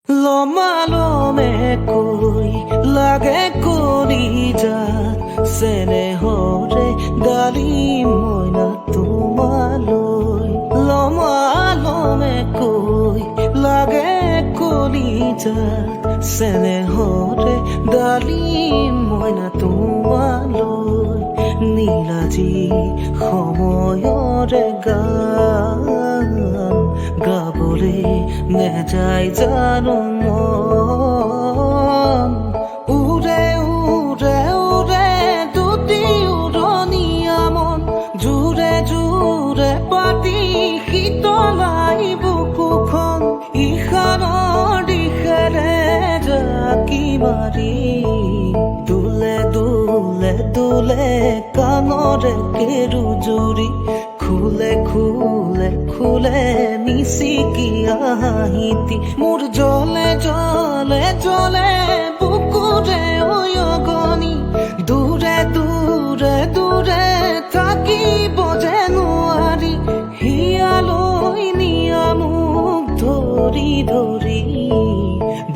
লমালমে কৈ লাগে কলিজা চেনেহৰে গালি মইনা তোমালৈ লমালমে কৈ লাগে কলিজা চেনেহৰে গালি মইনা তোমালৈ নীলাজি সময়ৰে গান গাবলে নেযায় জানো মন উৰে উৰে উৰে দুটি উৰণীয়া মন জোৰে জোৰে পাতি শীতলাই বুকুখন ইখানৰ দিশেৰে জাকি মাৰি দোলে দোলে দোলে কাণৰে কেৰু জুৰি খুলে খুলে খুলে মিচিকি হাঁহিতি মোৰ জলে জলে জলে বুকুৰে অয়গনি দূৰে দূৰে দূৰে থাকিব যে নোৱাৰি হিয়ালৈ নিয়া মোক ধৰি ধৰি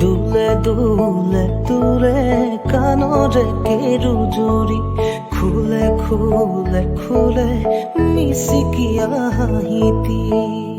দোলে দোলে দূৰে কাণৰে কেৰু জুৰি খুলে খুলে খুলে মিচিকি হাঁহিতি